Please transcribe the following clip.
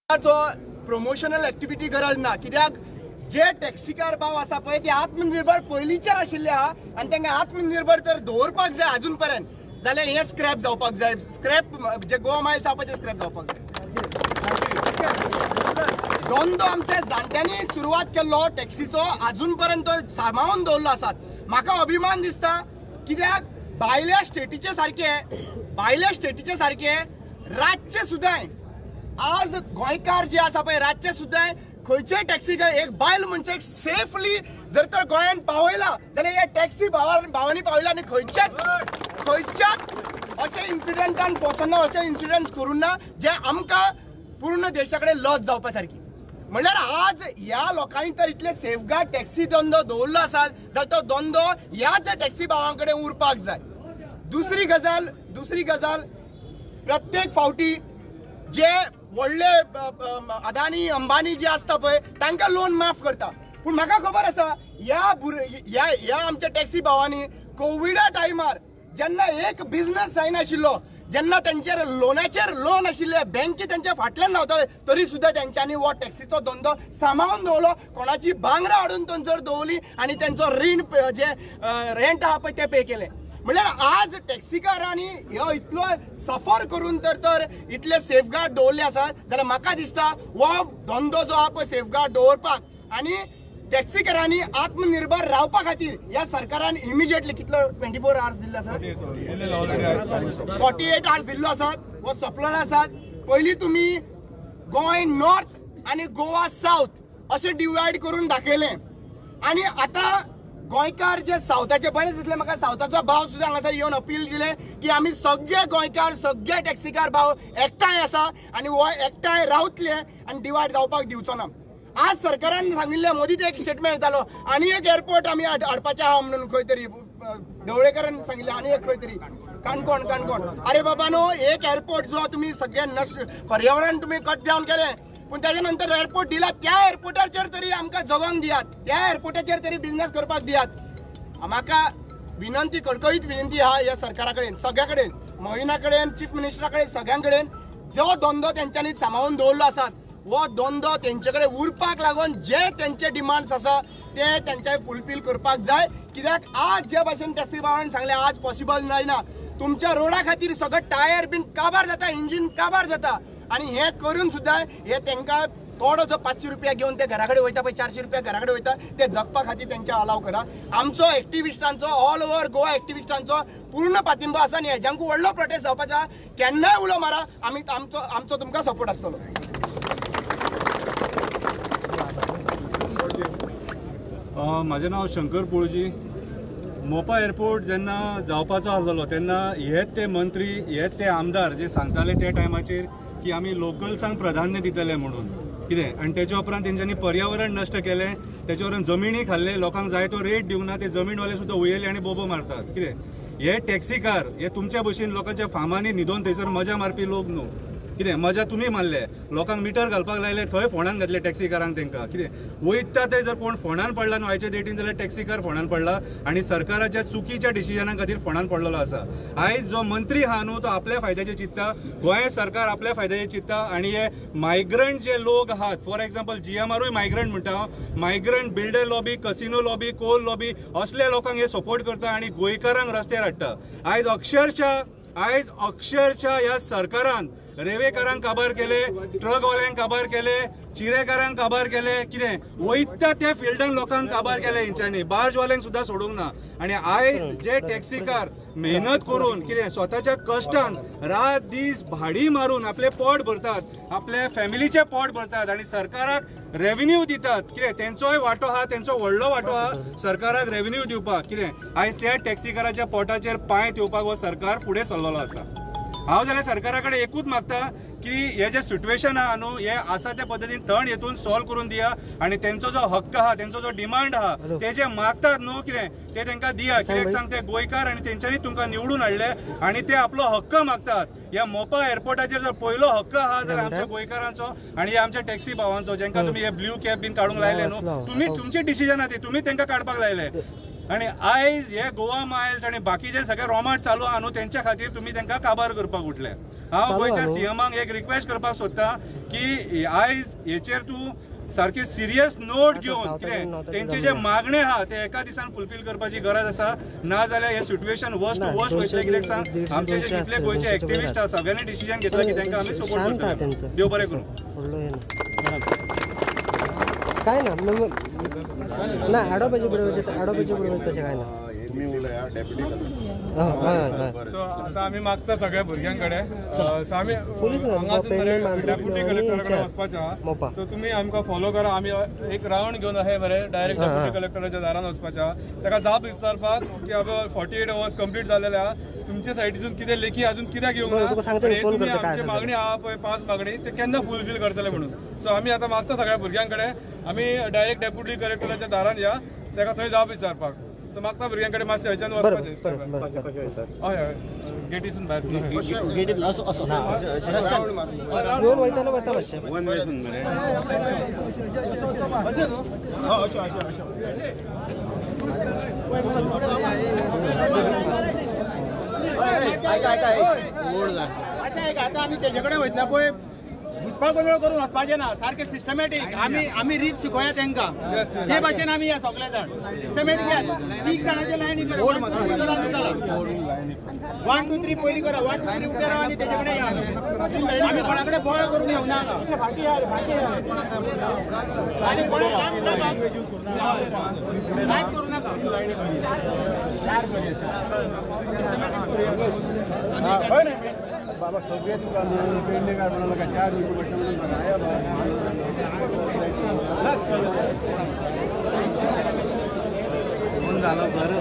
Promotional activity गरज ना, कित्याक जे टॅक्सीकार भाव आसा पळय ते आत्मनिर्भर पयलींचेर आशिल्ले आहा आनी तांकां आत्मनिर्भर तर दवरपाक जाय अजून पर्यंत, जाल्यार हे स्क्रॅप जावपाक जाय. स्क्रॅप जे गोवा मायल्स आहा ते स्क्रॅप जावपाक जाय. धंदो आमच्या जाणट्यांनी सुरवात केल्लो टॅक्सीचो अजून पर्यंत सांबाळून दवरलो आसात. म्हाका अभिमान दिसता, कित्याक भायल्या स्टेटीचे सारखे राज्य सुद्दां आज गोंयकार जे आसा पळय रातचे सुद्दां खंयचेय टॅक्सी एक बायल मनशाक सेफली जर तर गोंयांत पावयला जाल्यार हे टॅक्सी भावांनी पावयला आनी खंयच्याच अशे इन्सिडेंटान पोचना, अशे इन्सिडेंट्स करून ना जे आमकां पूर्ण देशा कडेन लज जावपा सारकी. म्हणल्यार आज ह्या लोकांनी तर इतले सेफगार्ड टॅक्सी धंदो दवरलो आसा जाल्यार तो धंदो ह्याच टॅक्सी भावां कडेन उरपाक जाय. दुसरी गजाल प्रत्येक फावटी जे व्हडले अदानी अंबानी जे आसता पळय तांकां लोन माफ करता, पूण म्हाका खबर आसा ह्या आमच्या टॅक्सी भावांनी कोविडा टायमार जेन्ना एक बिझनस जायनाशिल्लो, जेन्ना तेंचेर लोन आशिल्ले, बँकी तेंच्या फाटल्यान रावताले, तरी सुद्दां तेंच्यांनी हो टॅक्सीचो धंदो सांबाळून दवरलो. कोणाची भांगरां हाडून थंयसर दवरली आनी तेंचो रीण जे रेंट आहा पळय ते पे केले. म्हणल्यार आज टॅक्सीकारांनी ह्यो इतलो सफर करून तर इतले सेफगार्ड दवरले आसात, जाल्यार म्हाका दिसता हो धंदो जो आहा पळय सेफगार्ड दवरपाक आनी टॅक्सीकारांनी आत्मनिर्भर रावपा खातीर ह्या सरकारान इमिजिएटली कितलो 24 आवर्स दिल्ले आसा, 48 आवर्स दिल्लो आसा, हो सोंपलेलो आसा. पयलीं तुमी गोंय नॉर्थ आनी गोवा साउथ अशें डिवायड करून दाखयलें आनी आतां गोंयकार जे सावथाचे बरें दिसले. म्हाका सावथाचो भाव सुद्दां हांगासर येवन अपील दिले की आमी सगळे गोंयकार सगळे टॅक्सीकार भाव एकठांय आसा आनी हो एकठांय रावतले आनी डिवायड जावपाक दिवचो ना. आज सरकारान सांगिल्लें, मोदीच एक स्टेटमेंट येतालो आनी एक एअरपोर्ट आमी हाडपाचें आहा म्हणून खंय तरी ढवळेकरान सांगिल्लें आनी एक खंय तरी काणकोण. अरे बाबा नो, एक एअरपोर्ट जो तुमी सगळे नश्ट पर्यावरण तुमी कट डावन केलें, पण त्याच्या नंतर एअरपोर्ट दिला, त्या एअरपोर्टाचेर तरी आमकां जगोंक दियात, त्या एअरपोर्टाचेर तरी बिझनेस करपाक दियात. म्हाका विनंती, कळकळीत विनंती आहा ह्या सरकारा कडेन, सगळ्या कडेन, मोहिना कडेन, चीफ मिनिस्टरा कडेन, सगळ्यां कडेन, जो धंदो तेंच्यांनी सांबाळून दवरलो आसा हो धंदो तेंचे कडेन उरपाक लागून जे तेंचे डिमांड्स आसा ते तेंचे फुलफील करपाक जाय. कित्याक आज जे भाशेन टॅक्सी भावांनी सांगलें आज पॉसिबल जायना. तुमच्या रोडा खातीर सगळं टायर बीन काबार जाता, इंजीन काबार जाता आनी हे करून सुद्दां हे तेंकां थोडो जो 500 रुपया घेवन ते घरा कडेन वयता पळय, 400 रुपया घरा कडेन वयता, ते जगपा खातीर तेंचे अलाव करा. आमचो एक्टिविस्टांचो ऑल ओव्हर गोवा एक्टिविस्टांचो पूर्ण पाठिंबो आसा आनी हेज्यांकू व्हडलो प्रोटेस्ट जावपाचा. केन्नाय उलो मारा, आमी आमचो तुमकां सपोर्ट आसतलो. म्हाजें नांव शंकर पोळजी. मोपा एअरपोर्ट जेन्ना जावपाचो आसलो तेन्ना हेच ते मंत्री, हेच ते आमदार जे सांगताले त्या टायमाचेर की आमी लोकल्सांक प्राधान्य दितले म्हणून, कितें, आनी तेच्या उपरांत तेंच्यांनी पर्यावरण नश्ट केलें, तेच्या उपरांत जमिनी खाल्ले, लोकांक जाय तो रेट दिवंक ना, ते जमीनवाले सुद्दां वयले आनी बोबो मारतात. कितें, हे टॅक्सीकार हे तुमच्या भशेन लोकांच्या फार्मांनी न्हिदोन थंयसर मजा मारपी लोक न्हू. कितें, मजा तुमी मारले, लोकांक मिटर घालपाक लायले, थंय फोंडान घातले टॅक्सीकारांक. तांकां कितें वयता ते जर कोण फोंडान पडला न्हू आयच्या डेटीन, जाल्यार टॅक्सीकार फोंडान पडला आनी सरकाराच्या चुकीच्या डिसिजना खातीर फोंडान पडलेलो आसा. आयज जो मंत्री आहा न्हू तो आपल्या फायद्याचे चिंतता, गोंय सरकार आपल्या फायद्याचे चिंतता आनी हे मायग्रंट जे लोक आहात, फॉर एक्झाम्पल GMRूय मायग्रंट म्हणटा, migrant builder lobby, casino lobby, coal lobby असल्या लोकांक हे सपोर्ट करता आनी गोंयकारांक रस्त्यार हाडटा. आयज अक्षरशः ह्या सरकारान रेवेकारांक काबार केले, ट्रकवाल्यांक काबार केले, चिरेकारांक काबार केले, कितें वयता त्या फिल्डान लोकांक काबार केले हेंच्यांनी, बार्जवाल्यांक सुद्दां सोडूंक ना. आनी आयज जे टॅक्सीकार मेहनत करून कितें स्वताच्या कश्टान रात दीस भाडी मारून आपले पोट भरतात, आपल्या फॅमिलीचे पोट भरतात आनी सरकाराक रेव्हेन्यू दितात. कितें तेंचोय वांटो आहा, तेंचो व्हडलो वांटो आहा सरकाराक रेव्हेन्यू दिवपाक. कितें आयज त्या टॅक्सीकाराच्या पोटाचेर पांय ठेवपाक हो सरकार फुडें सरलेलो आसा. हांव जाल्यार सरकारा कडेन एकूच मागता की हे जे सिट्युएशन आहा न्हू हे आसा त्या पद्दतीन थंड हेतून सॉल्व करून दिया आनी तेंचो जो हक्क आहा, तेंचो जो डिमांड आहा, ते जे मागतात न्हू कितें ते तेंकां दिया. कित्याक सांग, ते गोंयकार आनी तेंच्यांनी तुमकां निवडून हाडले आनी ते आपलो हक्क मागतात. ह्या मोपा एअरपोर्टाचेर जर पयलो हक्क आहा जाल्यार आमच्या गोंयकारांचो आनी ह्या आमच्या टॅक्सी भावांचो, जेंकां तुमी हे ब्ल्यू कॅब बीन काडूंक लायले न्हू, तुमी तुमची डिसिजन आहा ती, तुमी तेंकां काडपाक लायले. आणि आयज हे गोवा मायल्स आणि बाकीचे सगळे रोमाट चालू आहा न्हू त्यांच्या खातीर तुम्ही तांकां काबार करपाक उठले. हांव गोंयच्या सीएमाक एक रिक्वेस्ट करपाक सोदता की आयज हेचेर तूं सारखे सिरियस नोट घेवन कितें तेंचे जे मागणे आहा ते एका दिसान फुलफील करपाची गरज आसा. ना जाल्यार हे सिट्युएशन वर्स्ट टू वर्स्ट वयतलें. कित्याक सांग आमचे जे जितले गोंयचे एक्टिविस्ट आहा सगळ्यांनी डिसिजन घेतला की तांकां आमी सपोर्ट करतले. देव बरें करूं. काय ना ना आडोपाचे बुडवायचे तशें काय ना. सो आता आम्ही मागता सगळ्या भुरग्यांकडे आम्ही डेप्युटी कलेक्टराकडे वचपाच्या. सो तुम्ही आमकां फॉलो करा. आम्ही एक राउंड घेवन अशें बरे डायरेक्ट डेप्युटी कलेक्टराच्या दारान वचपाच्या. ताका जाप विचारपाक की बाबा 48 hours कंप्लीट जालेले आहा. तुमच्या सायडीसून कितें लेखी अजून कित्याक येवंक ना. तुम्ही आमची मागणी आहा पळय 5 मागणी ते केन्ना फुलफील करतले म्हणून. सो आम्ही आता मागता सगळ्या भुरग्यांकडे आम्ही डायरेक्ट डेप्युटी कलेक्टराच्या दारान या ताका थंय जाप विचारपाक. सो मागता भुरग्यांकडे मातशें हयच्यान वचपाचें. हय गेटीसून भायर घेऊन वयतालो वचा मातशें. आता आम्ही तेजे कडेन वयतले पळय घुसपा गोंधळ करून वचपाचें ना. सारखे सिस्टमॅटीक आमी रीत शिकोया तांकां. ते भाशेन आमी या सगळे जाण सिस्टमॅटीक 3 जाणांचे लायनी करा. 1 2 3 पयलीं करा. 1 2 3 उबे रावा आनी तेजे कडेन या. आमी कोणा कडेन बोळ करून येवना हांगा. फाटी या आनी कोणा कांयच करूं नाका. बाबा सगळे तुका पेंडींग म्हणून 4 झालो घर